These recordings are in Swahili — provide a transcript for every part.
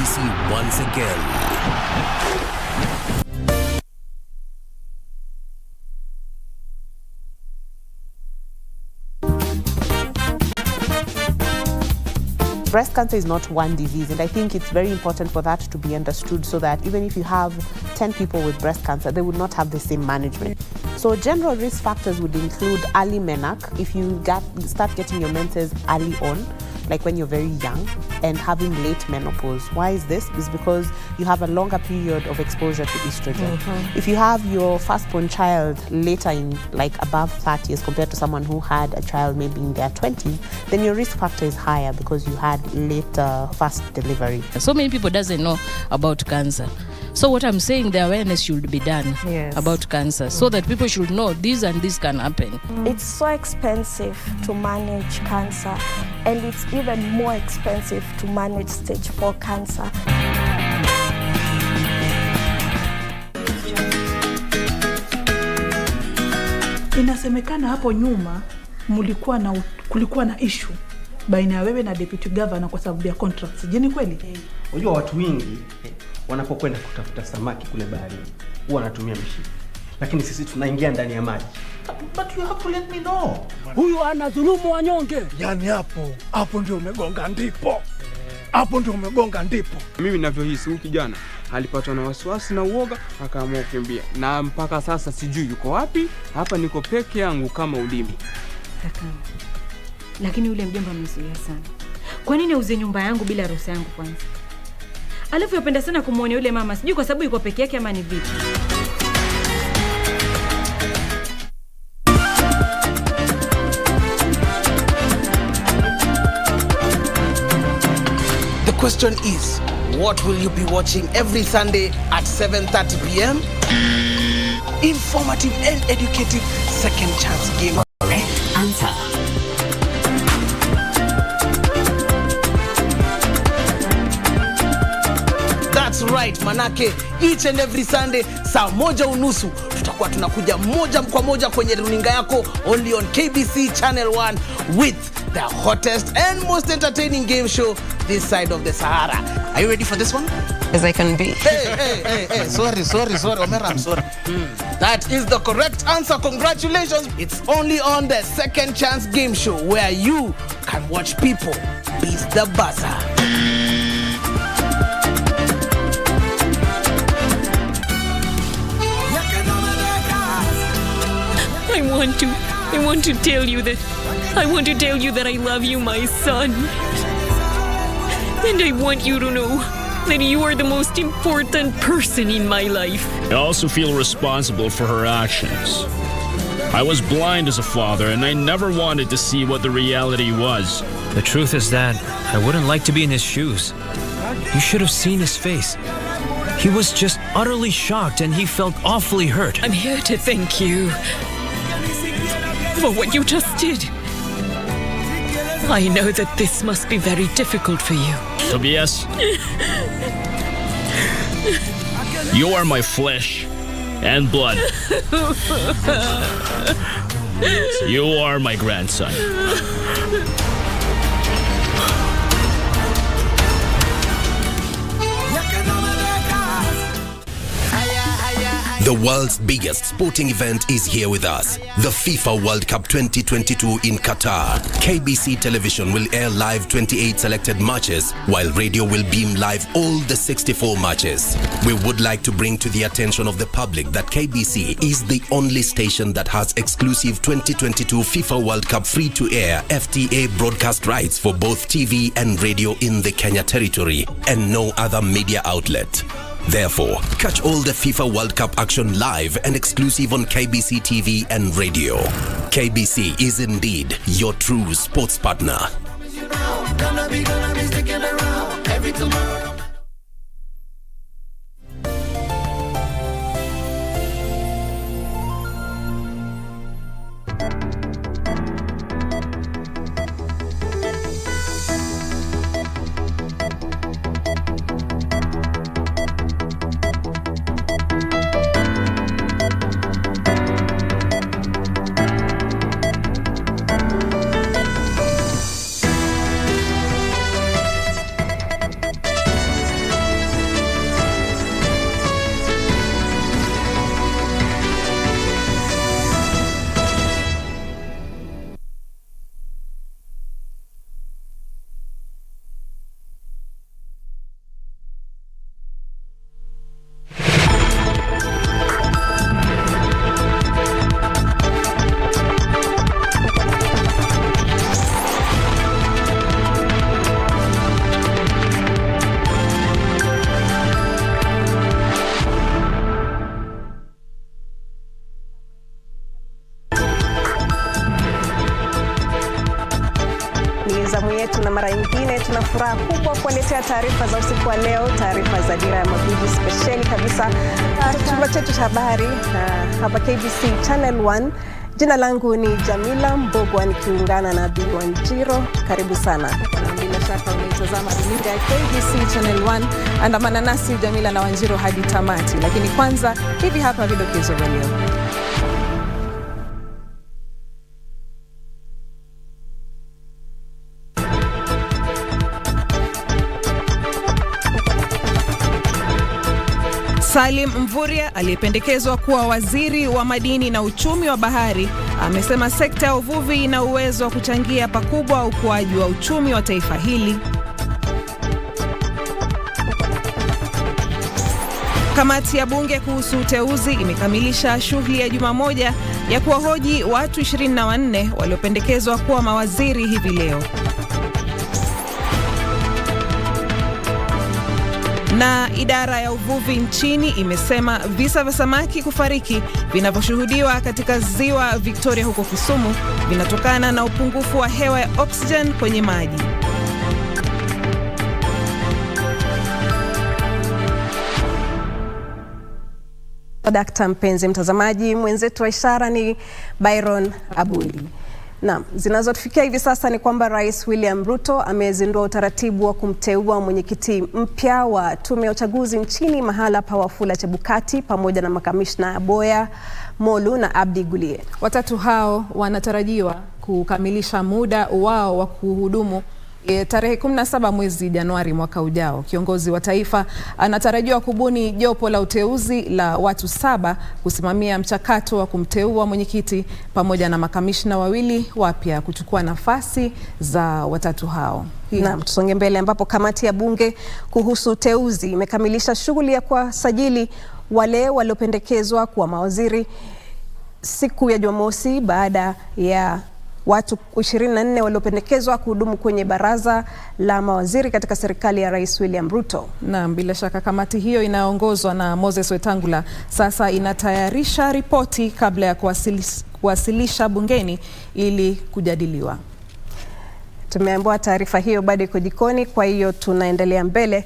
KBC once again. Breast cancer is not one disease, and I think it's very important for that to be understood so that even if you have 10 people with breast cancer, they would not have the same management. So general risk factors would include early menarche, if you start getting your menses early on, like when you're very young, and having late menopause. Why is this? It's because you have a longer period of exposure to estrogen. If you have your firstborn child later in, like above 30 as compared to someone who had a child maybe in their 20s, then your risk factor is higher because you had late first delivery. So many people doesn't know about cancer. So what I'm saying, the awareness should be done about cancer so that people should know this and this can happen. It's so expensive to manage cancer, and it's even more expensive to manage stage 4 cancer. Inasemekana hapo nyuma kulikuwa na issue baina ya wewe na deputy governor kwa sababu ya contracts. Je, ni kweli? Unajua watu wengi wanapokwenda kutafuta samaki kule baharini huwa wanatumia mishipi. Lakini sisi tunaingia ndani ya maji. But you have to let me know. Huyu anadhulumu wanyonge. Yaani hapo ndio umegonga ndipo. Hapo ndio umegonga ndipo. Mimi ninavyohisi huyu kijana alipatwa na wasiwasi na uoga akaamua kukimbia. Na mpaka sasa sijui yuko wapi. Hapa niko peke yangu kama ulimi. Kaka. Lakini yule mjomba amezuia sana. Kwa nini auze nyumba yangu bila ruhusa yangu kwanza? Alafu yapenda sana kumuona yule mama, sijui kwa sababu yuko peke yake ama ni vipi. The question is, what will you be watching every Sunday at 7:30 p.m? Informative and educative second chance game. Correct answer. That's right, manake each and every Sunday saa 1:30 tutakuwa tunakuja moja kwa moja kwenye runinga yako only on KBC Channel 1 with the hottest and most entertaining game show this side of the Sahara. Are you ready for this one? As I can be. Hey. Sorry, Omera, I'm sorry. That is the correct answer. Congratulations. It's only on the second chance game show where you can watch people beat the buzzer. I want to tell you that I love you, my son. And I want you to know that you are the most important person in my life. I also feel responsible for her actions. I was blind as a father, and I never wanted to see what the reality was. The truth is that I wouldn't like to be in his shoes. You should have seen his face. He was just utterly shocked, and he felt awfully hurt. I'm here to thank you for what you just did. I know that this must be very difficult for you. Tobias, you are my flesh and blood. You are my grandson. The world's biggest sporting event is here with us. The FIFA World Cup 2022 in Qatar. KBC Television will air live 28 selected matches, while radio will beam live all the 64 matches. We would like to bring to the attention of the public that KBC is the only station that has exclusive 2022 FIFA World Cup free-to-air FTA broadcast rights for both TV and radio in the Kenya territory, and no other media outlet. Therefore, catch all the FIFA World Cup action live and exclusive on KBC TV and radio. KBC is indeed your true sports partner. Gonna be sticking around every tomorrow. furaha kubwa kuletea taarifa za usiku wa leo, taarifa za Dira ya Magwiji speciali kabisa. Chumba chetu cha habari hapa KBC Channel 1. Jina langu ni Jamila, Mbugua nikiungana na Wanjiru. Karibu sana. Bila shaka unaitazama runinga ya KBC Channel 1. Andamana nasi Jamila na Wanjiru hadi tamati. Lakini kwanza hivi hapa vidokezo vya leo. Salim Mvurya aliyependekezwa kuwa waziri wa madini na uchumi wa bahari amesema sekta ya uvuvi ina uwezo wa kuchangia pakubwa ukuaji wa uchumi wa taifa hili. Kamati ya bunge kuhusu uteuzi imekamilisha shughuli ya juma moja ya kuwahoji watu 24 waliopendekezwa kuwa mawaziri hivi leo. Na idara ya uvuvi nchini imesema visa vya samaki kufariki vinavyoshuhudiwa katika ziwa Victoria huko Kisumu vinatokana na upungufu wa hewa ya oxygen kwenye maji. Dakta mpenzi mtazamaji, mwenzetu wa ishara ni Byron Abuli. Naam, zinazotufikia hivi sasa ni kwamba Rais William Ruto amezindua utaratibu wa kumteua mwenyekiti mpya wa tume ya uchaguzi nchini mahala pa Wafula Chebukati pamoja na makamishna Boya, Molu na Abdi Gulie. Watatu hao wanatarajiwa kukamilisha muda wao wa kuhudumu tarehe 17 mwezi Januari mwaka ujao. Kiongozi wa taifa anatarajiwa kubuni jopo la uteuzi la watu 7 kusimamia mchakato wa kumteua mwenyekiti pamoja na makamishna wawili wapya kuchukua nafasi za watatu hao. Naam, tusonge mbele ambapo kamati ya bunge kuhusu uteuzi imekamilisha shughuli ya kuwasajili wale waliopendekezwa kuwa mawaziri siku ya Jumamosi baada ya watu 24 waliopendekezwa kuhudumu kwenye baraza la mawaziri katika serikali ya Rais William Ruto. Naam, bila shaka kamati hiyo inaongozwa na Moses Wetangula sasa inatayarisha ripoti kabla ya kuwasilisha bungeni ili kujadiliwa. Tumeambiwa taarifa hiyo bado iko jikoni, kwa hiyo tunaendelea mbele.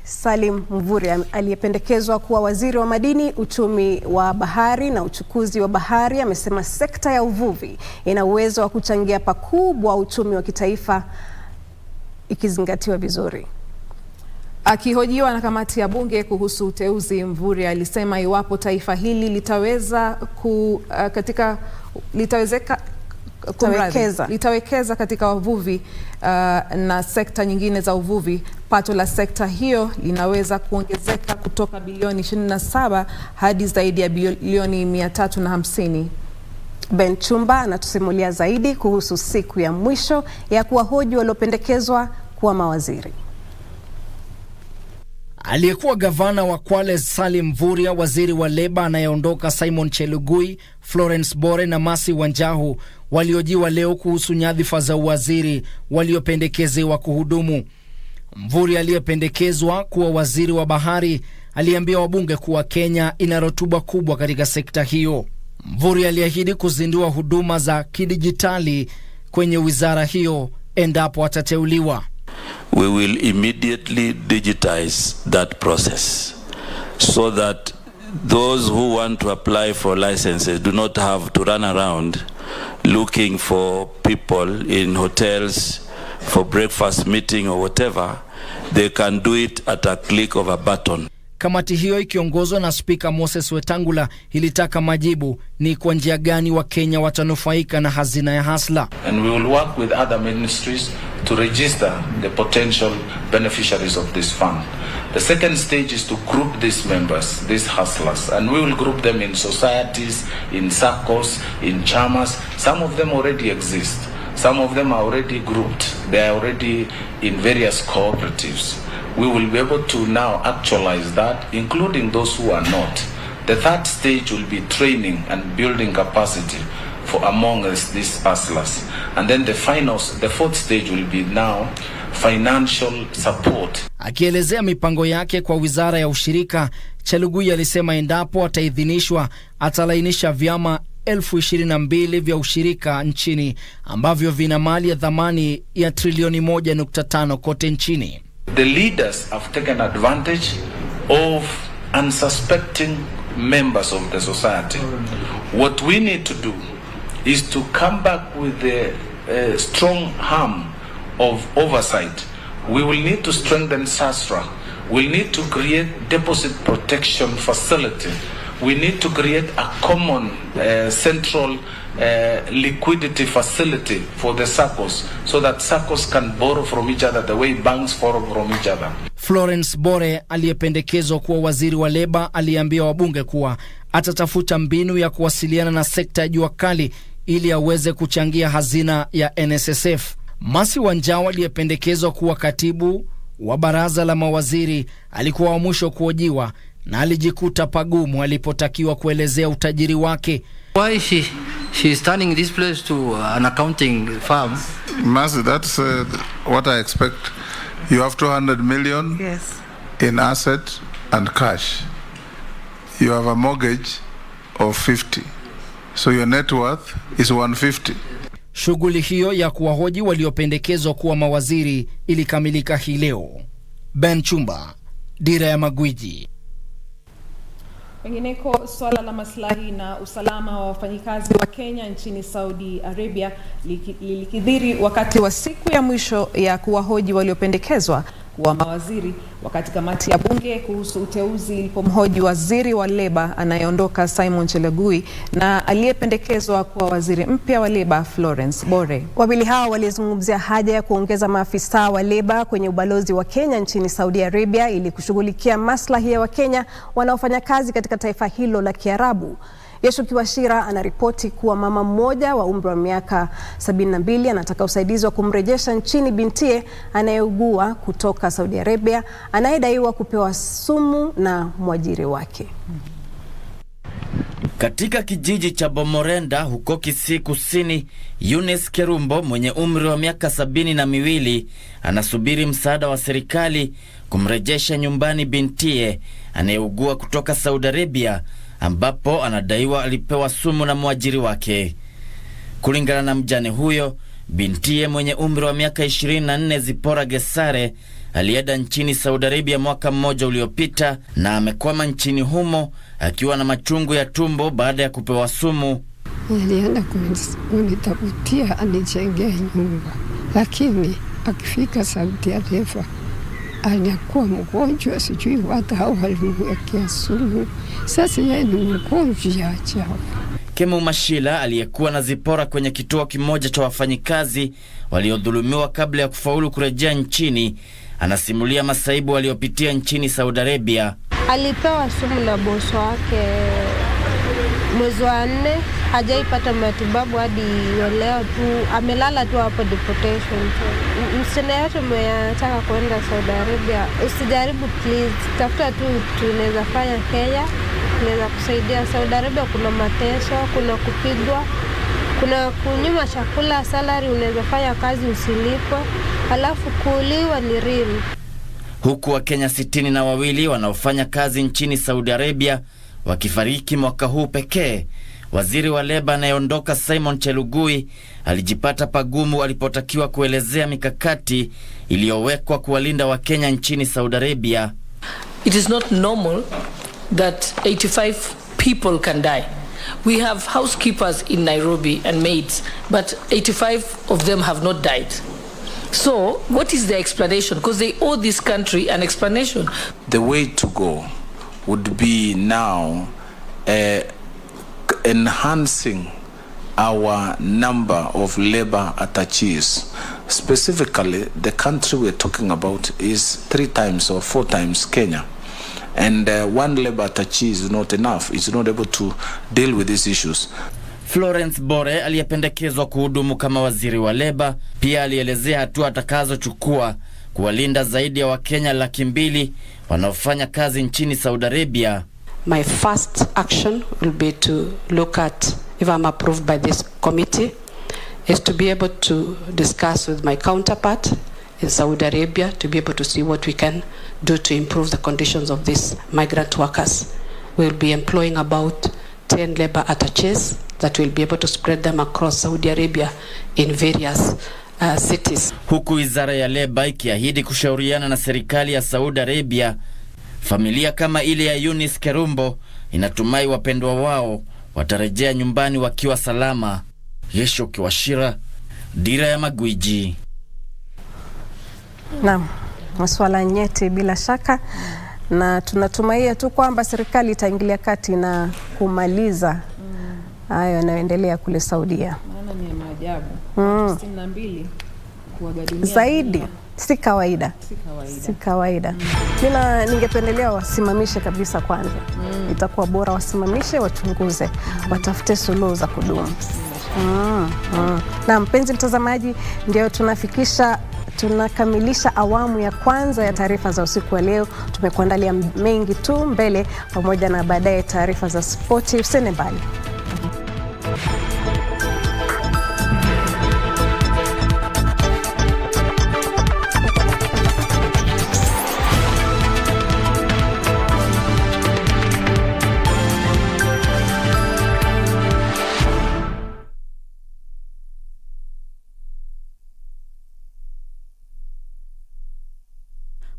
Salim Mvurya aliyependekezwa kuwa waziri wa madini, uchumi wa bahari na uchukuzi wa bahari amesema sekta ya uvuvi ina uwezo wa kuchangia pakubwa uchumi wa kitaifa ikizingatiwa vizuri. Akihojiwa na kamati ya bunge kuhusu uteuzi, Mvurya alisema iwapo taifa hili litawekeza katika wavuvi na sekta nyingine za uvuvi, pato la sekta hiyo linaweza kuongezeka kutoka bilioni 27 hadi zaidi ya bilioni 350. Ben Chumba anatusimulia zaidi kuhusu siku ya mwisho ya kuwahoji waliopendekezwa kuwa mawaziri. Aliyekuwa gavana wa Kwale Salim Mvurya, waziri wa leba anayeondoka Simon Chelugui, Florence Bore na Masi Wanjahu waliojiwa leo kuhusu nyadhifa za uwaziri waliopendekezewa kuhudumu. Mvurya aliyependekezwa kuwa waziri wa bahari aliambia wabunge kuwa Kenya ina rotuba kubwa katika sekta hiyo. Mvurya aliahidi kuzindua huduma za kidijitali kwenye wizara hiyo endapo atateuliwa. We will immediately digitize that process so that those who want to apply for licenses do not have to run around looking for people in hotels for breakfast meeting or whatever. They can do it at a click of a button. Kamati hiyo ikiongozwa na Spika Moses Wetangula ilitaka majibu ni kwa njia gani wa Kenya watanufaika na hazina ya hasla. And we will work with other ministries to register the potential beneficiaries of this fund. The second stage is to group these members, these hustlers, and we will group them in societies, in circles, in chamas. Some of them already exist. Some of them are already grouped. They are already in various cooperatives. We will be able to now actualize that, including those who are not. The third stage will be training and building capacity for among us these hustlers. And then the fourth stage will be now financial support. Akielezea mipango yake kwa wizara ya ushirika, Chelugui alisema endapo ataidhinishwa atalainisha vyama 22,000 vya ushirika nchini ambavyo vina mali ya thamani ya trilioni 1.5 kote nchini. The leaders have taken advantage of unsuspecting members of the society. What we need to do is to come back with the strong arm of oversight. We will need to strengthen SASRA. We need to create deposit protection facility. We need to create a common central liquidity facility for the SACCOs so that SACCOs can borrow from each other the way banks borrow from each other. Florence Bore aliyependekezwa kuwa waziri wa leba aliambia wabunge kuwa atatafuta mbinu ya kuwasiliana na sekta ya jua kali ili aweze kuchangia hazina ya NSSF. Masi Wanjiru aliyependekezwa kuwa katibu wa baraza la mawaziri alikuwa wa mwisho kuhojiwa na alijikuta pagumu alipotakiwa kuelezea utajiri wake. Why she is turning this place to an accounting firm? Masi, that's what I expect. You have 200 million in asset and cash. You have a mortgage of 50. So your net worth is 150. Shughuli hiyo ya kuwahoji waliopendekezwa kuwa mawaziri ilikamilika hii leo. Ben Chumba, Dira ya Magwiji. Wengineko, swala la maslahi na usalama wa wafanyikazi wa Kenya nchini Saudi Arabia lilikidhiri wakati wa siku ya mwisho ya kuwahoji waliopendekezwa kuwa mawaziri, wakati kamati ya bunge kuhusu uteuzi ilipomhoji waziri wa leba anayeondoka Simon Chelugui na aliyependekezwa kuwa waziri mpya wa leba Florence Bore. Wawili hao walizungumzia haja ya kuongeza maafisa wa leba kwenye ubalozi wa Kenya nchini Saudi Arabia ili kushughulikia maslahi ya Wakenya wanaofanya kazi katika taifa hilo la Kiarabu. Yeshuki Washira anaripoti kuwa mama mmoja wa umri wa miaka 72 anataka usaidizi wa kumrejesha nchini bintie anayeugua kutoka Saudi Arabia anayedaiwa kupewa sumu na mwajiri wake. Katika kijiji cha Bomorenda huko Kisii Kusini, Eunice Kerumbo mwenye umri wa miaka 72 anasubiri msaada wa serikali kumrejesha nyumbani bintie anayeugua kutoka Saudi Arabia ambapo anadaiwa alipewa sumu na mwajiri wake. Kulingana na mjane huyo, bintie mwenye umri wa miaka 24 Zipora Gesare alienda nchini Saudi Arabia mwaka mmoja uliopita na amekwama nchini humo akiwa na machungu ya tumbo baada ya kupewa sumu. Nilienda kunitafutia anijengee nyumba, lakini akifika Saudi Arabia alikuwa mgonjwa, sijui watu hao walimwekea sumu. Sasa yeye ni mgonjwa ajabu. Kemu Mashila aliyekuwa na Zipora kwenye kituo kimoja cha wafanyikazi waliodhulumiwa kabla ya kufaulu kurejea nchini anasimulia masaibu waliopitia nchini Saudi Arabia. Alipewa sumu na bosi wake mwezi wa 4, hajaipata matibabu hadi leo tu, amelala tu hapo deportation. Msichana yote mwenataka kwenda Saudi Arabia, usijaribu please, tafuta tu tunaweza fanya Kenya, tunaweza kusaidia. Saudi Arabia kuna mateso, kuna kupigwa, kuna kunyima chakula, salary unaweza fanya kazi usilipwe, alafu kuuliwa ni real. Huku Wakenya 62 wanaofanya kazi nchini Saudi Arabia wakifariki mwaka huu pekee, waziri wa leba anayeondoka Simon Chelugui alijipata pagumu alipotakiwa kuelezea mikakati iliyowekwa kuwalinda Wakenya nchini Saudi Arabia. It is not normal that 85 people can die. We have housekeepers in Nairobi and maids, but 85 of them have not died. So, what is the explanation? Because they owe this country an explanation. The way to go would be now enhancing our number of labor attaches. Specifically, the country we're talking about is 3 times or 4 times Kenya. And one labor attache is not enough. It's not able to deal with these issues. Florence Bore aliyependekezwa kuhudumu kama waziri wa leba pia alielezea hatua atakazochukua kuwalinda zaidi ya Wakenya 200,000 wanaofanya kazi nchini Saudi Arabia. My first action will be to look at, if I'm approved by this committee, is to be able to discuss with my counterpart in Saudi Arabia to be able to see what we can do to improve the conditions of these migrant workers. We'll be employing about 10 labor attaches that will be able to spread them across Saudi Arabia in various cities. Huku wizara ya leba ikiahidi kushauriana na serikali ya Saudi Arabia, familia kama ile ya Eunice Kerumbo inatumai wapendwa wao watarejea nyumbani wakiwa salama. Yesho Kiwashira, Dira ya Magwiji. Naam, masuala nyeti bila shaka, na tunatumaiya tu kwamba serikali itaingilia kati na kumaliza hayo yanayoendelea kule Saudia. Maana ni maajabu. 62 kuwagadunia zaidi si kawaida. Si kawaida. Ningependelea wasimamishe kabisa kwanza. Itakuwa bora wasimamishe, wachunguze, watafute suluhu za kudumu. Na mpenzi mtazamaji, ndio tunakamilisha awamu ya kwanza ya taarifa za usiku wa leo. Tumekuandalia mengi tu mbele, pamoja na baadaye taarifa za spoti. Usene mbali.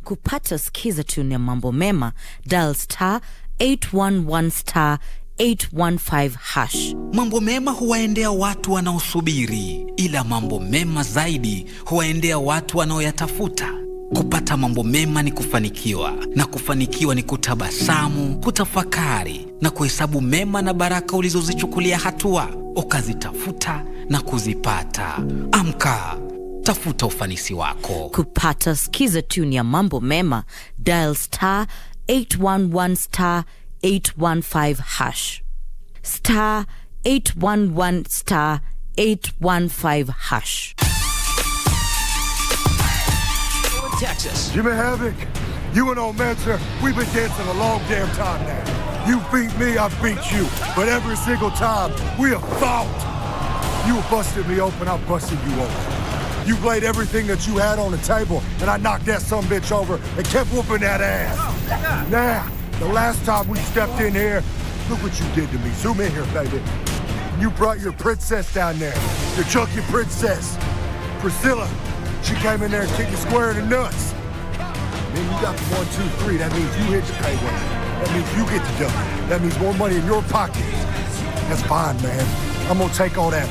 Kupata skiza tune ya mambo mema, dial *811*815#. Mambo mema huwaendea watu wanaosubiri, ila mambo mema zaidi huwaendea watu wanaoyatafuta. Kupata mambo mema ni kufanikiwa, na kufanikiwa ni kutabasamu, kutafakari na kuhesabu mema na baraka ulizozichukulia hatua, ukazitafuta na kuzipata. Amka, tafuta ufanisi wako. Kupata skiza tune ya mambo mema, dial *811*815#. *811*815#. Texas. Jimmy Havoc, you and old Mentor, we've been dancing a long damn time now. You beat me, I beat you. But every single time, we have fought. You busted me open, I busted you open. You laid everything that you had on the table, and I knocked that sumbitch over and kept whooping that ass. Now, the last time we stepped in here, look what you did to me. Zoom in here, baby. You brought your princess down there, your chunky princess, Priscilla. She came in there and kicked you square in the nuts. Then you got the 1, 2, 3. That means you hit the pay one. That means you get the double. That means more money in your pocket. That's fine, man. I'm gonna take all that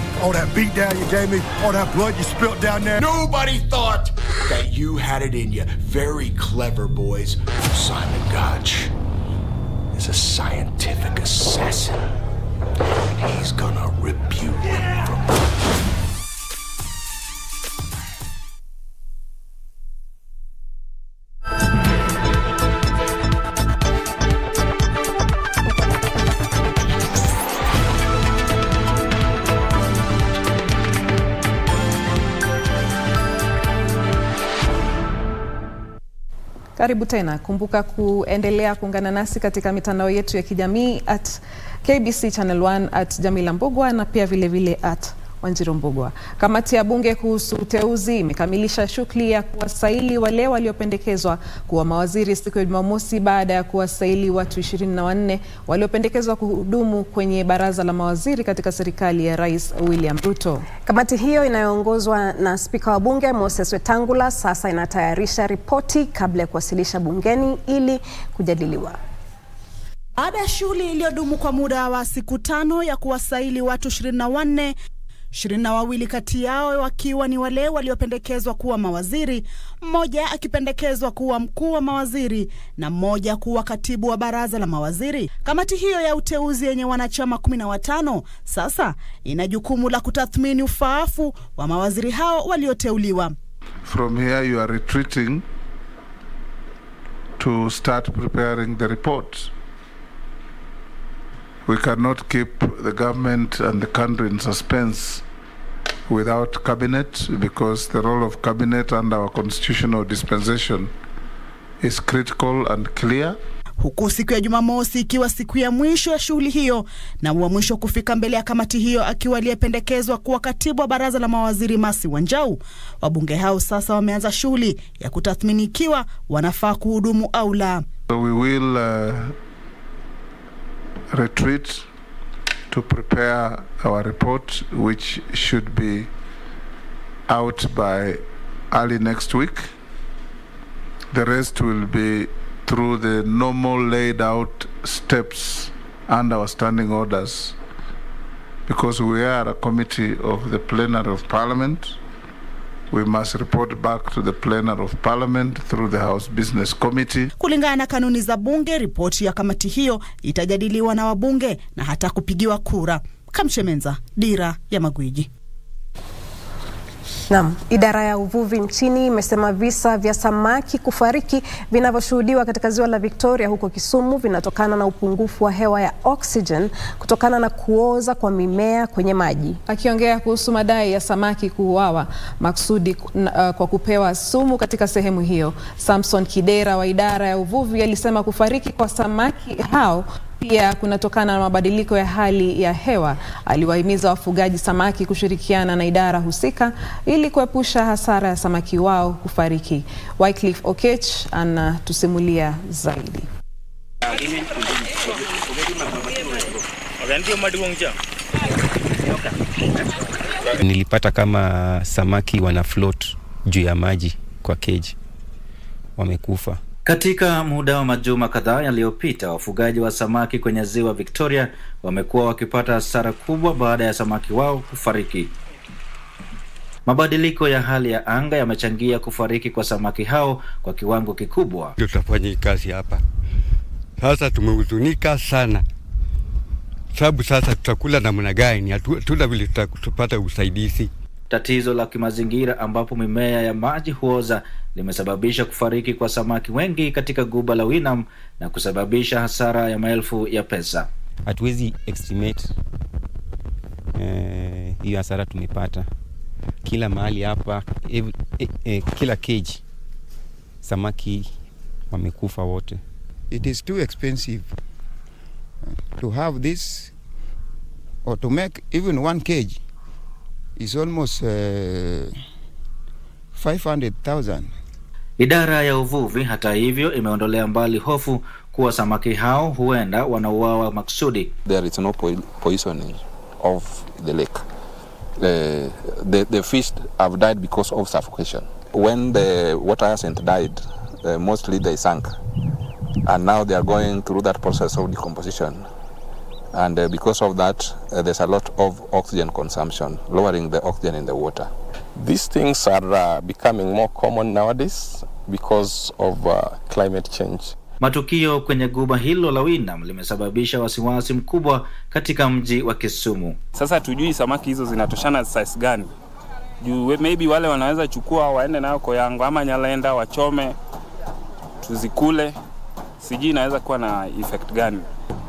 beat down you gave me, all that blood you spilt down there. Nobody thought that you had it in you. Very clever, boys. Simon Gotch is a scientific assassin. And he's gonna rip you from Karibu tena. Kumbuka kuendelea kuungana nasi katika mitandao yetu ya kijamii @KBC Channel 1, @Jamila Mbugua na pia vile @Wanjiru Mbugua. Kamati ya bunge kuhusu uteuzi imekamilisha shughuli ya kuwasaili wale waliopendekezwa kuwa mawaziri siku ya Jumamosi, baada ya kuwasaili watu 24 waliopendekezwa kuhudumu kwenye baraza la mawaziri katika serikali ya Rais William Ruto. Kamati hiyo inayoongozwa na Spika wa Bunge Moses Wetangula sasa inatayarisha ripoti kabla ya kuwasilisha bungeni ili kujadiliwa. Baada ya shughuli iliyodumu kwa muda wa siku 5 ya kuwasaili watu 24, 22 kati yao wakiwa ni wale waliopendekezwa kuwa mawaziri, mmoja akipendekezwa kuwa mkuu wa mawaziri na mmoja kuwa katibu wa baraza la mawaziri. Kamati hiyo ya uteuzi yenye wanachama 15 sasa ina jukumu la kutathmini ufaafu wa mawaziri hao walioteuliwa. From here you are retreating to start preparing the report. We cannot keep the government and the country in suspense without cabinet, because the role of cabinet under our constitutional dispensation is critical and clear. Huku siku ya Jumamosi ikiwa siku ya mwisho ya shughuli hiyo, na wa mwisho kufika mbele ya kamati hiyo akiwa aliyependekezwa kuwa katibu wa baraza la mawaziri Masi Wanjiru, wabunge hao sasa wameanza shughuli ya kutathmini ikiwa wanafaa kuhudumu au la. So we will retreat to prepare our report, which should be out by early next week. The rest will be through the normal laid out steps and our standing orders, because we are a committee of the plenary of Parliament. We must report back to the plenary of Parliament through the House Business Committee. Kulingana na kanuni za bunge, ripoti ya kamati hiyo itajadiliwa na wabunge na hata kupigiwa kura. Kamshemenza, Dira ya Magwiji. Naam, idara ya uvuvi nchini imesema visa vya samaki kufariki vinavyoshuhudiwa katika ziwa la Victoria huko Kisumu vinatokana na upungufu wa hewa ya oxygen kutokana na kuoza kwa mimea kwenye maji. Akiongea kuhusu madai ya samaki kuuawa maksudi kwa kupewa sumu katika sehemu hiyo, Samson Kidera wa idara ya uvuvi alisema kufariki kwa samaki hao pia kunatokana na mabadiliko ya hali ya hewa. Aliwahimiza wafugaji samaki kushirikiana na idara husika ili kuepusha hasara ya samaki wao kufariki. Wycliffe Okech anatusimulia zaidi. Nilipata kama samaki wana float juu ya maji kwa cage, wamekufa. Katika muda wa majuma kadhaa yaliyopita, wafugaji wa samaki kwenye ziwa Victoria wamekuwa wakipata hasara kubwa baada ya samaki wao kufariki. Mabadiliko ya hali ya anga yamechangia kufariki kwa samaki hao kwa kiwango kikubwa. Tutafanya kazi hapa. Sasa tumehuzunika sana. Sababu sasa tutakula namna gani? Hatuna vile tutapata usaidizi. Tatizo la kimazingira ambapo mimea ya maji huoza limesababisha kufariki kwa samaki wengi katika guba la Winam na kusababisha hasara ya maelfu ya pesa. Hatuwezi estimate hiyo hasara tumepata. Kila mahali hapa, kila cage samaki wamekufa wote. It is too expensive to have this, or to make even one cage is almost 500,000. Idara ya uvuvi hata hivyo imeondolea mbali hofu kuwa samaki hao huenda wanauawa maksudi. There is no poisoning of the lake. The fish have died because of suffocation. When the water hasn't died, mostly they sank, and now they are going through that process of decomposition. And because of that, there's a lot of oxygen consumption, lowering the oxygen in the water. These things are becoming more common nowadays because of climate change. Matukio kwenye guba hilo la Winam limesababisha wasiwasi mkubwa katika mji wa Kisumu. Sasa tujui samaki hizo zinatoshana size gani. Maybe wale wanaweza chukua waende nayo Koyango ama Nyalenda wachome tuzikule. Sijui inaweza kuwa na effect gani.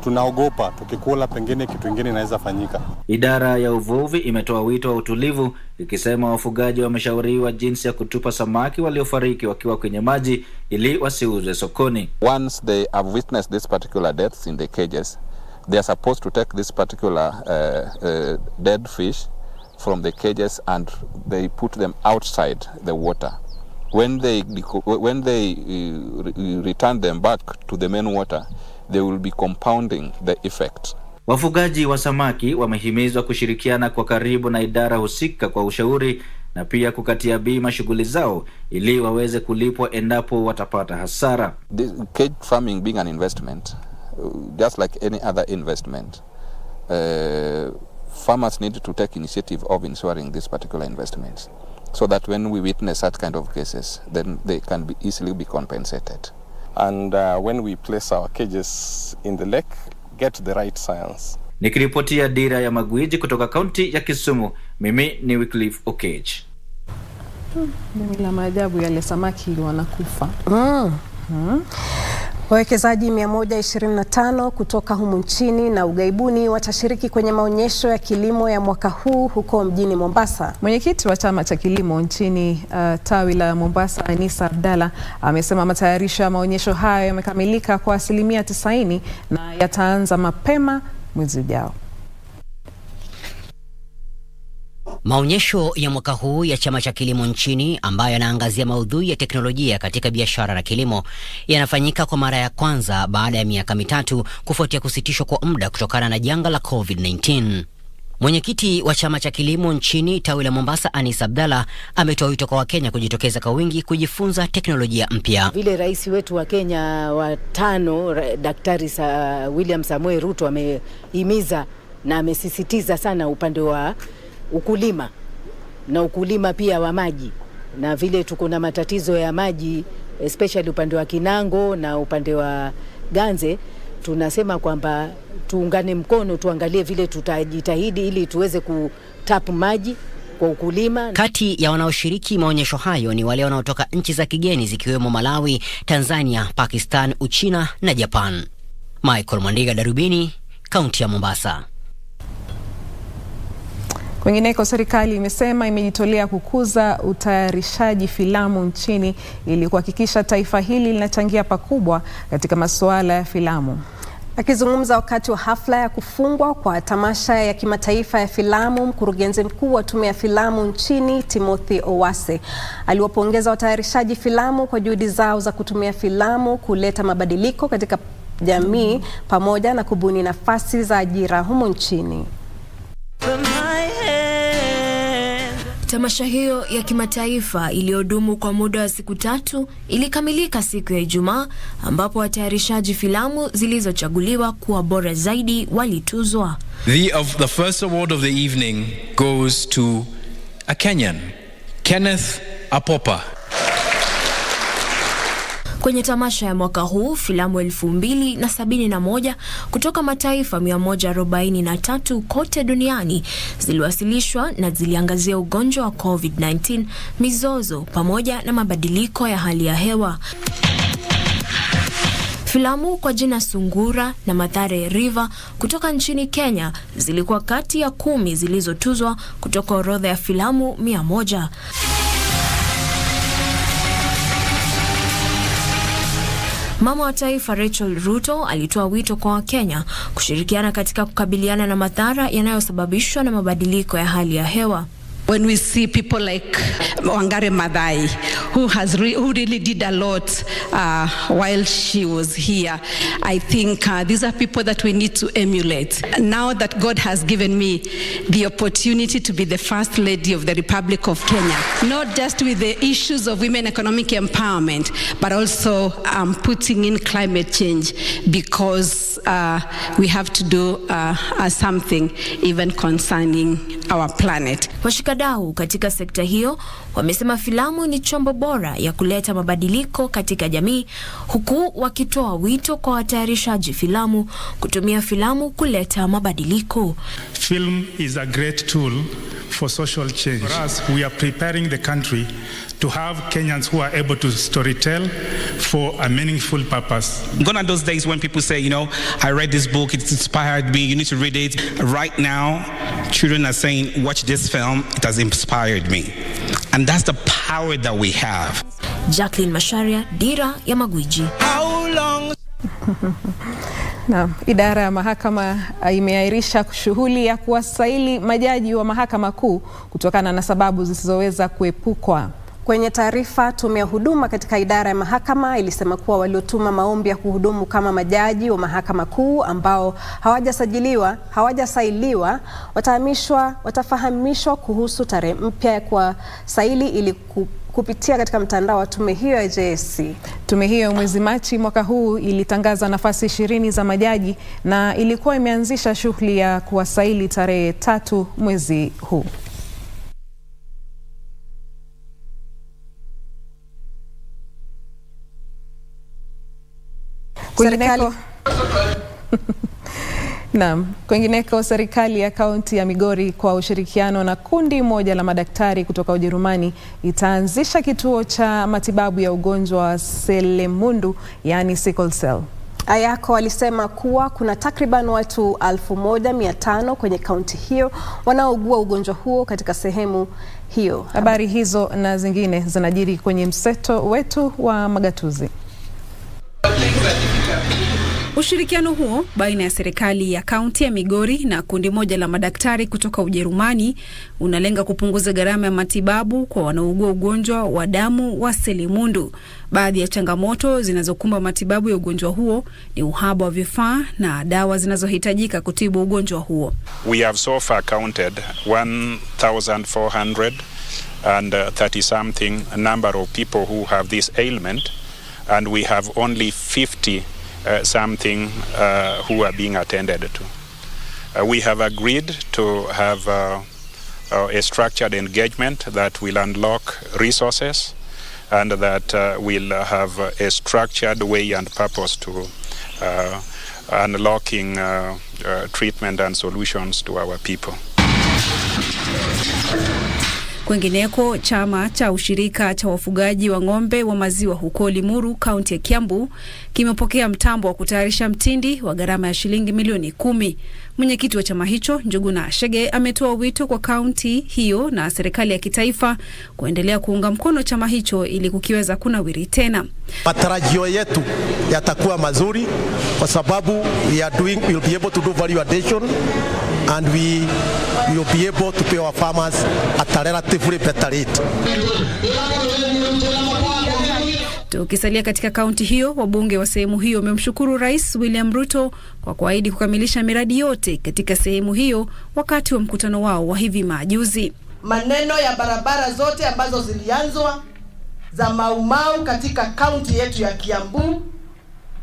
Tunaogopa tukikula pengine kitu kingine inaweza fanyika. Idara ya uvuvi imetoa wito wa utulivu ikisema wafugaji wameshauriwa jinsi ya kutupa samaki waliofariki wakiwa kwenye maji ili wasiuzwe sokoni. Once they have witnessed this particular deaths in the cages, they are supposed to take this particular dead fish from the cages and they put them outside the water. When they return them back to the main water, they will be compounding the effect. Wafugaji wa samaki wamehimizwa kushirikiana kwa karibu na idara husika kwa ushauri na pia kukatia bima shughuli zao ili waweze kulipwa endapo watapata hasara. The cage farming being an investment, just like any other investment, farmers need to take initiative of ensuring these particular investments, so that when we witness that kind of cases, then they can be easily be compensated. And when we place our cages in the lake, get the right science. Nikiripotia Dira ya Magwiji kutoka kaunti ya Kisumu, mimi ni Wycliffe Okech. Jamila, maajabu yale samaki wanakufa. Wawekezaji 125 kutoka humu nchini na ugaibuni watashiriki kwenye maonyesho ya kilimo ya mwaka huu huko mjini Mombasa. Mwenyekiti wa chama cha kilimo nchini tawi la Mombasa, Anisa Abdalla, amesema matayarisho ya maonyesho hayo yamekamilika kwa 90% na yataanza mapema mwezi ujao. Maonyesho ya mwaka huu ya chama cha kilimo nchini ambayo yanaangazia maudhui ya teknolojia katika biashara na kilimo yanafanyika kwa mara ya kwanza baada ya miaka mitatu kufuatia kusitishwa kwa muda kutokana na janga la COVID-19. Mwenyekiti wa chama cha kilimo nchini tawi la Mombasa, Anis Abdalla, ametoa wito kwa Wakenya kujitokeza kwa wingi kujifunza teknolojia mpya. Vile rais wetu wa Kenya wa 5 Daktari William Samoei Ruto amehimiza na amesisitiza sana upande wa ukulima na ukulima pia wa maji, na vile tuko na matatizo ya maji especially upande wa Kinango na upande wa Ganze, tunasema kwamba tuungane mkono, tuangalie vile tutajitahidi ili tuweze kutapu maji kwa ukulima. Kati ya wanaoshiriki maonyesho hayo ni wale wanaotoka nchi za kigeni zikiwemo Malawi, Tanzania, Pakistan, Uchina na Japan. Michael Mwandiga, Darubini, kaunti ya Mombasa. Kwingineko, serikali imesema imejitolea kukuza utayarishaji filamu nchini ili kuhakikisha taifa hili linachangia pakubwa katika masuala ya filamu. Akizungumza wakati wa hafla ya kufungwa kwa tamasha ya kimataifa ya filamu, mkurugenzi mkuu wa tume ya filamu nchini Timothy Owase aliwapongeza watayarishaji filamu kwa juhudi zao za kutumia filamu kuleta mabadiliko katika jamii pamoja na kubuni nafasi za ajira humu nchini. Tamasha hiyo ya kimataifa iliyodumu kwa muda wa siku 3 ilikamilika siku ya Ijumaa, ambapo watayarishaji filamu zilizochaguliwa kuwa bora zaidi walituzwa. The first award of the evening goes to a Kenyan, Kenneth Apopa. Kwenye tamasha ya mwaka huu, filamu 2071 kutoka mataifa 143 kote duniani ziliwasilishwa na ziliangazia ugonjwa wa COVID-19, mizozo pamoja na mabadiliko ya hali ya hewa. Filamu kwa jina Sungura na Mathare River kutoka nchini Kenya zilikuwa kati ya 10 zilizotuzwa kutoka orodha ya filamu 100. Mama wa taifa Rachel Ruto alitoa wito kwa Wakenya kushirikiana katika kukabiliana na madhara yanayosababishwa na mabadiliko ya hali ya hewa. When we see people like Wangari Maathai, who really did a lot while she was here, I think these are people that we need to emulate. Now that God has given me the opportunity to be the First Lady of the Republic of Kenya, not just with the issues of women economic empowerment, but also putting in climate change, because we have to do something even concerning our planet. Washikadau katika sekta hiyo wamesema filamu ni chombo bora ya kuleta mabadiliko katika jamii, huku wakitoa wito kwa watayarishaji filamu kutumia filamu kuleta mabadiliko. Film is a great tool for social change. For us, we are preparing the country to have Kenyans who are able to storytell for a meaningful purpose. Gone are those days when people say, you know, I read this book, it inspired me, you need to read it. Right now, children are saying, watch this film, it has inspired me. And that's the power that we have. Jacqueline Masharia, Dira ya Magwiji. How long? Na idara ya mahakama imeahirisha shughuli ya kuwasaili majaji wa mahakama kuu kutokana na sababu zisizoweza kuepukwa. Kwenye taarifa, tume ya huduma katika idara ya mahakama ilisema kuwa waliotuma maombi ya kuhudumu kama majaji wa mahakama kuu ambao hawajasailiwa watafahamishwa kuhusu tarehe mpya ya kuwasaili ili kupitia katika mtandao wa tume hiyo ya JSC. Tume hiyo mwezi Machi mwaka huu ilitangaza nafasi 20 za majaji na ilikuwa imeanzisha shughuli ya kuwasaili tarehe 3 mwezi huu. Kwingineko, serikali ya kaunti ya Migori kwa ushirikiano na kundi moja la madaktari kutoka Ujerumani itaanzisha kituo cha matibabu ya ugonjwa wa selemundu, yani sickle cell. Ayako alisema kuwa kuna takriban watu 1500 kwenye kaunti hiyo wanaougua ugonjwa huo katika sehemu hiyo. Habari hizo na zingine zinajiri kwenye mseto wetu wa magatuzi. Ushirikiano huo baina ya serikali ya kaunti ya Migori na kundi moja la madaktari kutoka Ujerumani unalenga kupunguza gharama ya matibabu kwa wanaougua ugonjwa wa damu wa selimundu. Baadhi ya changamoto zinazokumba matibabu ya ugonjwa huo ni uhaba wa vifaa na dawa zinazohitajika kutibu ugonjwa huo. We have so far counted 1,430 something number of people who have this ailment, and we have only 50 something who are being attended to. We have agreed to have a structured engagement that will unlock resources and that will have a structured way and purpose to unlocking treatment and solutions to our people. Kwengineko, chama cha ushirika cha wafugaji wa ng'ombe wa maziwa huko Limuru, kaunti ya Kiambu, kimepokea mtambo wa kutayarisha mtindi wa gharama ya shilingi milioni 10. Mwenyekiti wa chama hicho, Njuguna Ashege, ametoa wito kwa kaunti hiyo na serikali ya kitaifa kuendelea kuunga mkono chama hicho ili kukiweza kunawiri tena. Matarajio yetu yatakuwa mazuri kwa sababu we'll be able to do value addition and we will be able to pay our farmers at a relatively better rate. Tukisalia katika kaunti hiyo, wabunge wa sehemu hiyo wamemshukuru Rais William Ruto kwa kuahidi kukamilisha miradi yote katika sehemu hiyo wakati wa mkutano wao wa hivi majuzi. Maneno ya barabara zote ambazo zilianzwa za Maumau katika kaunti yetu ya Kiambu,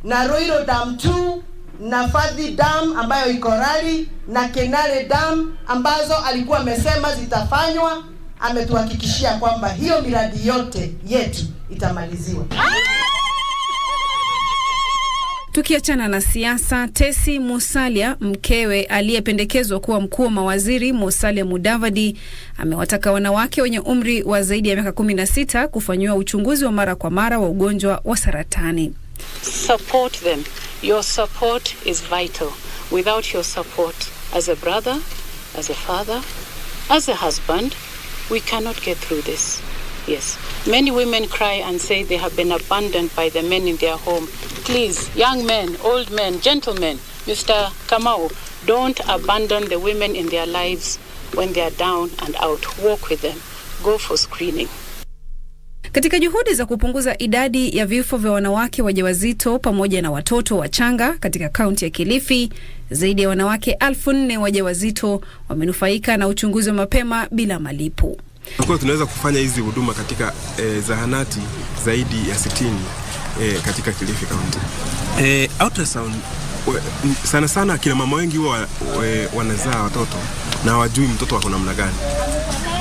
na Roiro Dam 2 na Fadhi Dam ambayo iko Rari na Kenale Dam ambazo alikuwa amesema zitafanywa, ametuhakikishia kwamba hiyo miradi yote yetu itamaliziwa. Tukiachana na siasa, Tesi Musalia, mkewe aliyependekezwa kuwa mkuu wa mawaziri Musalia Mudavadi, amewataka wanawake wenye umri wa zaidi ya miaka 16 kufanyiwa uchunguzi wa mara kwa mara wa ugonjwa wa saratani. Support them. Your support is vital. Without your support as a brother, as a father, as a husband, we cannot get through this. Yes. Many women cry and say they have been abandoned by the men in their home. Please, young men, old men, gentlemen, Mr. Kamau, don't abandon the women in their lives when they are down and out. Walk with them. Go for screening. Katika juhudi za kupunguza idadi ya vifo vya wanawake wajawazito pamoja na watoto wachanga katika kaunti ya Kilifi, zaidi ya wanawake 4,000 wajawazito wamenufaika na uchunguzi wa mapema bila malipo. Kwa tunaweza kufanya hizi huduma katika zahanati zaidi ya 60 katika Kilifi County. Ultrasound sana sana kina mama wengi wanazaa watoto na hawajui mtoto wako namna gani.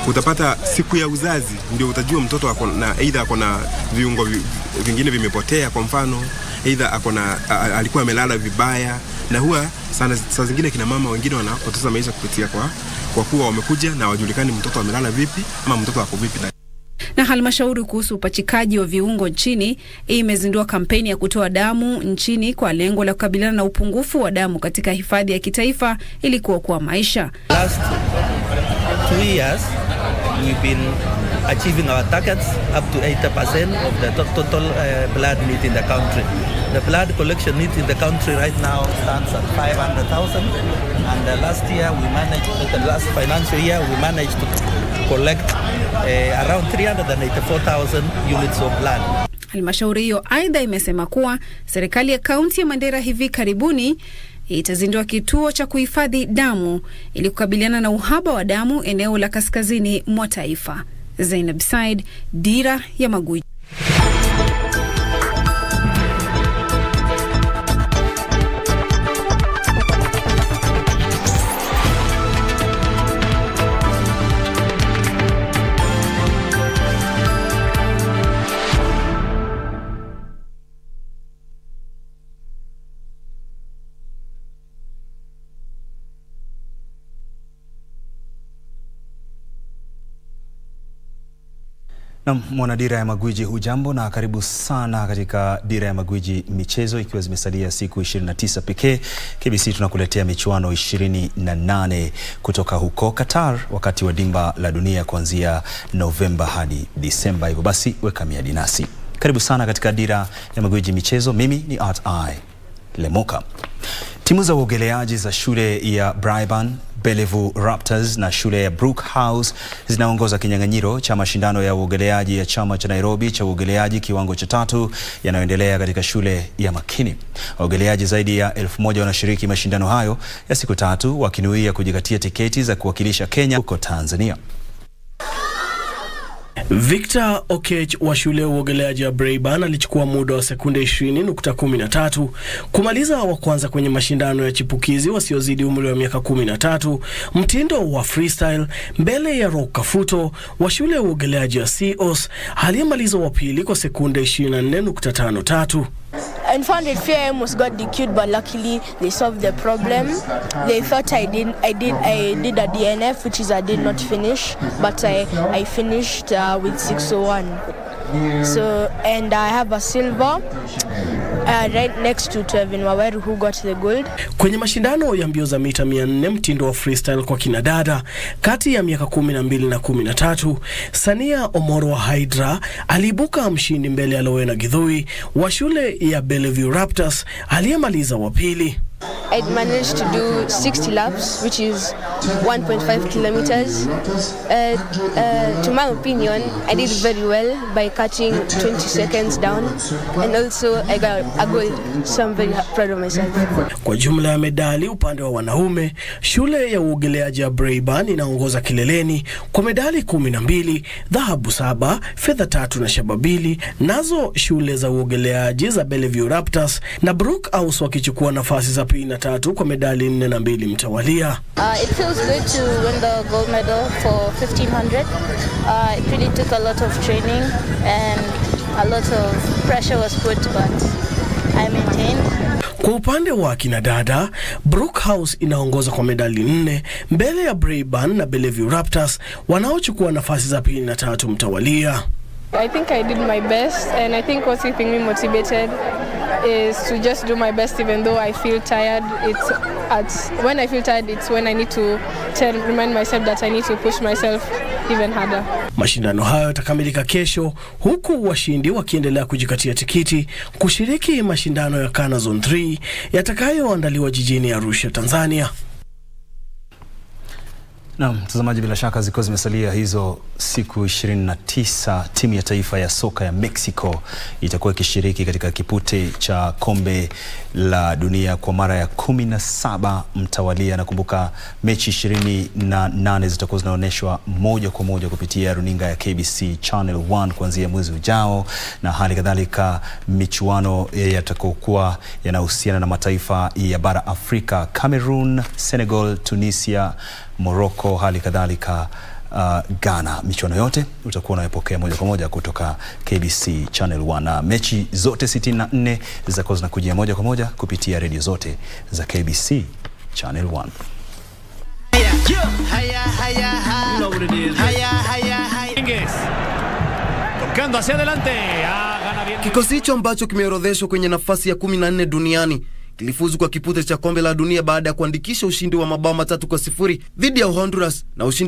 Utapata siku ya uzazi ndio utajua mtoto wako na aidha ako na viungo vingine vimepotea, kwa mfano aidha alikuwa amelala vibaya, na huwa saa zingine kina mama wengine wanapoteza maisha kupitia kwa kuwa wamekuja na wajulikani mtoto amelala vipi ama mtoto wako vipi. Na halmashauri kuhusu upachikaji wa viungo nchini imezindua kampeni ya kutoa damu nchini kwa lengo la kukabiliana na upungufu wa damu katika hifadhi ya kitaifa ili kuokoa maisha. Last 2 years we've been achieving our targets up to 80% of the total blood need in the country. The blood collection need in the country right now stands at 500,000, and last financial year we managed to collect around 384,000 units of blood. Halmashauri hiyo aidha imesema kuwa serikali ya kaunti ya Mandera hivi karibuni itazindua kituo cha kuhifadhi damu ili kukabiliana na uhaba wa damu eneo la kaskazini mwa taifa. Zainab Said, Dira ya Magwiji. Na mwana Dira ya Magwiji, hujambo na karibu sana katika Dira ya Magwiji michezo, ikiwa zimesalia siku 29 pekee. KBC tunakuletea michuano 28 kutoka huko Qatar wakati wa dimba la dunia kuanzia Novemba hadi Disemba. Hivyo basi weka miadi nasi. Karibu sana katika Dira ya Magwiji michezo. Mimi ni Art I. Lemoka. Timu za uogeleaji za shule ya Briban, Bellevue Raptors na shule ya Brook House zinaongoza kinyang'anyiro cha mashindano ya uogeleaji ya chama cha Nairobi cha uogeleaji kiwango cha 3 yanayoendelea katika shule ya Makini. Waogeleaji zaidi ya 1000 wanashiriki mashindano hayo ya siku 3 wakinuia kujikatia tiketi za kuwakilisha Kenya huko Tanzania. Victor Okech wa shule ya uogeleaji ya Briban alichukua muda wa sekunde 20.13 kumaliza wa kwanza kwenye mashindano ya chipukizi wasiozidi umri wa miaka 13 mtindo wa freestyle mbele ya Rock Kafuto wa shule ya uogeleaji ya COS aliyemaliza wa pili kwa sekunde 24.53. I found it fair, almost got DQ'd, but luckily they solved the problem. They thought I did a DNF, which is I did not finish, but I finished with 601. So, and I have a silver right next to Trevin Waweru, who got the gold. Kwenye mashindano ya mbio za mita 400 mtindo wa freestyle kwa kinadada kati ya miaka 12 na 13, Sania Omoro wa Hydra aliibuka mshindi mbele ya Lowena Githui wa shule ya Bellevue Raptors aliyemaliza wa pili. I managed to do 60 laps, which is 1.5 kilometers. To my opinion, I did very well by cutting 20 seconds down, and also I got a gold, so I'm very proud of myself. Kwa jumla ya medali upande wa wanaume, shule ya uogeleaji ya Briban inaongoza kileleni kwa medali 12, dhahabu 7, fedha 3 na shaba 2. Nazo shule za uogeleaji za Bellevue Raptors na Brook House wakichukua nafasi za 3 kwa medali 4 na 2 mtawalia. It feels good to win the gold medal for 1500. It really took a lot of training and a lot of pressure was put, but I maintained. Kwa upande wa kinadada, Brook House inaongoza kwa medali 4 mbele ya Briban na Bellevue Raptors wanaochukua nafasi za 2 na 3 mtawalia. I think I did my best, and I think what's keeping me motivated is to just do my best even though I feel tired. When I feel tired, it's when I need to remind myself that I need to push myself even harder. Mashindano hayo yatakamilika kesho, huku washindi wakiendelea kujikatia tikiti kushiriki mashindano ya Kana Zone 3 yatakayoandaliwa jijini Arusha, Tanzania. Na mtazamaji, bila shaka ziko zimesalia hizo siku 29, timu ya taifa ya soka ya Mexico itakuwa ikishiriki katika kipute cha kombe la dunia kwa mara ya 17 mtawalia. Nakumbuka mechi 28 zitakuwa zinaonyeshwa moja kwa moja kupitia runinga ya KBC Channel 1 kuanzia mwezi ujao, na hali kadhalika michuano yatakokuwa yanahusiana na mataifa ya bara Afrika: Cameroon, Senegal, Tunisia, Morocco, hali kadhalika Ghana. Michuano yote utakuwa unayopokea moja kwa moja kutoka KBC Channel 1, na mechi zote 64 zitakuwa zinakujia moja kwa moja kupitia redio zote za KBC Channel 1. Kikosi hicho ambacho kimeorodheshwa kwenye nafasi ya 14 duniani kilifuzu kwa kipute cha kombe la dunia baada ya kuandikisha ushindi wa mabao 3-0 dhidi ya Honduras na ushindi